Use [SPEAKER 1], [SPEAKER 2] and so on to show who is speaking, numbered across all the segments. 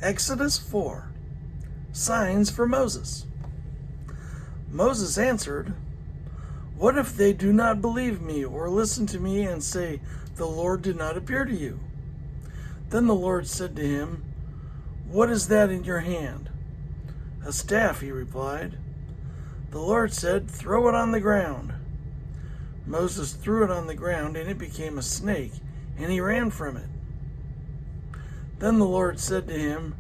[SPEAKER 1] Exodus 4. Signs for Moses. Moses answered, "What if they do not believe me or listen to me and say, 'The Lord did not appear to you'?" Then the Lord said to him, "What is that in your hand?" "A staff," he replied. The Lord said, "Throw it on the ground." Moses threw it on the ground, and it became a snake, and he ran from it. Then the Lord said to him,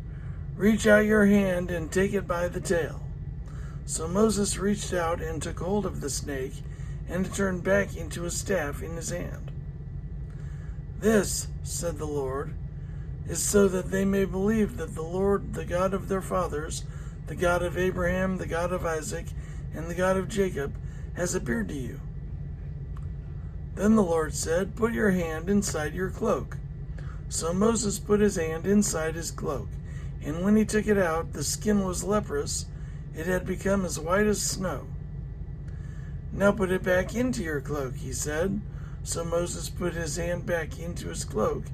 [SPEAKER 1] "Reach out your hand and take it by the tail." So Moses reached out and took hold of the snake, and it turned back into a staff in his hand. "This," said the Lord, "is so that they may believe that the Lord, the God of their fathers, the God of Abraham, the God of Isaac, and the God of Jacob, has appeared to you." Then the Lord said, "Put your hand inside your cloak." So Moses put his hand inside his cloak, and when he took it out, the skin was leprous. It had become as white as snow. "Now put it back into your cloak," he said. So Moses put his hand back into his cloak,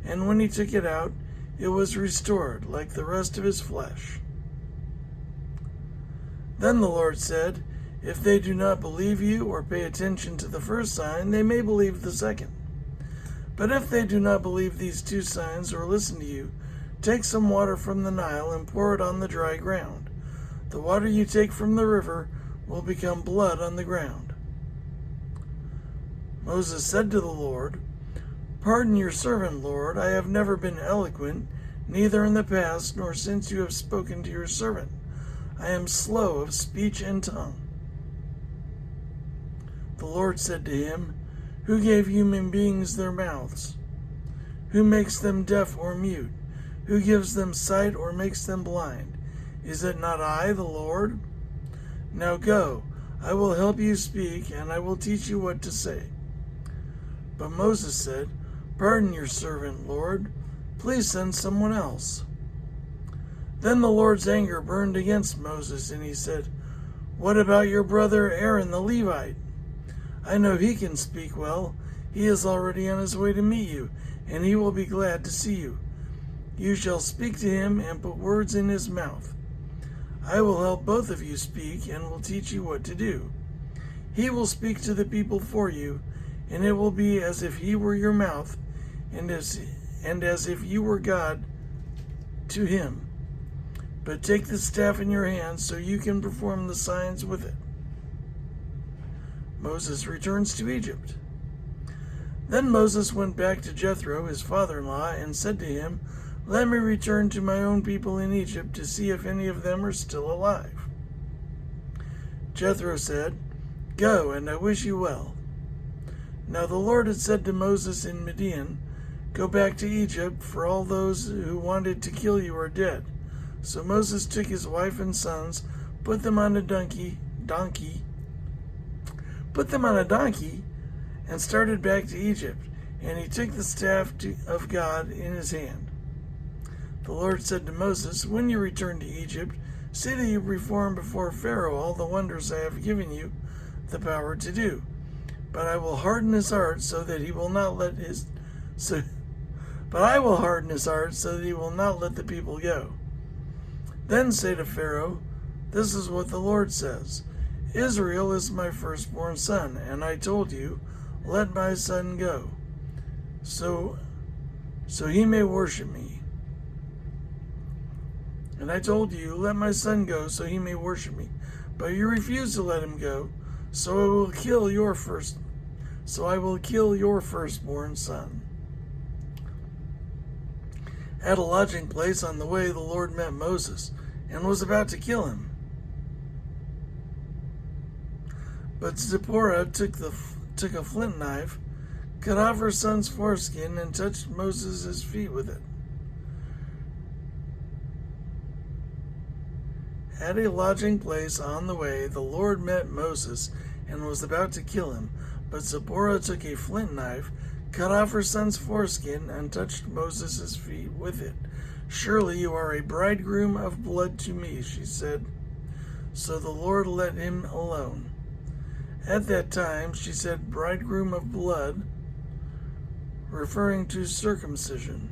[SPEAKER 1] and when he took it out, it was restored like the rest of his flesh. Then the Lord said, "If they do not believe you or pay attention to the first sign, they may believe the second. But if they do not believe these two signs or listen to you, take some water from the Nile and pour it on the dry ground. The water you take from the river will become blood on the ground." Moses said to the Lord, "Pardon your servant, Lord. I have never been eloquent, neither in the past nor since you have spoken to your servant. I am slow of speech and tongue." The Lord said to him, "Who gave human beings their mouths? Who makes them deaf or mute? Who gives them sight or makes them blind? Is it not I, the Lord? Now go, I will help you speak, and I will teach you what to say." But Moses said, "Pardon your servant, Lord. Please send someone else." Then the Lord's anger burned against Moses, and he said, "What about your brother Aaron the Levite? I know he can speak well. He is already on his way to meet you, and he will be glad to see you. You shall speak to him and put words in his mouth. I will help both of you speak and will teach you what to do. He will speak to the people for you, and it will be as if he were your mouth, and as if you were God to him. But take the staff in your hand so you can perform the signs with it." Moses returns to Egypt. Then Moses went back to Jethro, his father-in-law, and said to him, "Let me return to my own people in Egypt to see if any of them are still alive." Jethro said, "Go, and I wish you well." Now the Lord had said to Moses in Midian, "Go back to Egypt, for all those who wanted to kill you are dead." So Moses took his wife and sons, put them on a donkey, and started back to Egypt, and he took the staff of God in his hand. The Lord said to Moses, "When you return to Egypt, say that you perform before Pharaoh all the wonders I have given you the power to do. But I will harden his heart so that he will not let the people go. Then say to Pharaoh, 'This is what the Lord says. Israel is my firstborn son, and I told you, let my son go, so he may worship me. And I told you, let my son go, so he may worship me. But you refused to let him go, so I will kill your firstborn son.'" At a lodging place on the way, the Lord met Moses and was about to kill him. But Zipporah took a flint knife, cut off her son's foreskin, and touched Moses' feet with it. At a lodging place on the way, the Lord met Moses and was about to kill him. But Zipporah took a flint knife, cut off her son's foreskin, and touched Moses' feet with it. "Surely you are a bridegroom of blood to me," she said. So the Lord let him alone. At that time, she said, "bridegroom of blood," referring to circumcision.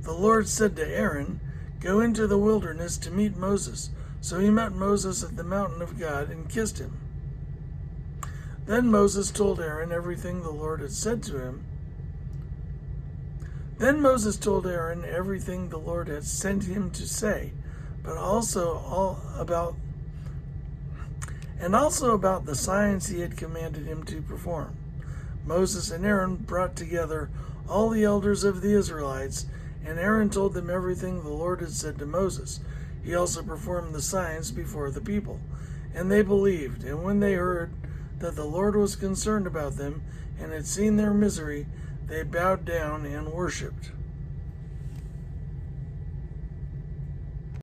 [SPEAKER 1] The Lord said to Aaron, "Go into the wilderness to meet Moses." So he met Moses at the mountain of God and kissed him. Then Moses told Aaron everything the Lord had said to him. Then Moses told Aaron everything the Lord had sent him to say, but also about the signs he had commanded him to perform. Moses and Aaron brought together all the elders of the Israelites, and Aaron told them everything the Lord had said to Moses. He also performed the signs before the people, and they believed. And when they heard that the Lord was concerned about them and had seen their misery, they bowed down and worshipped.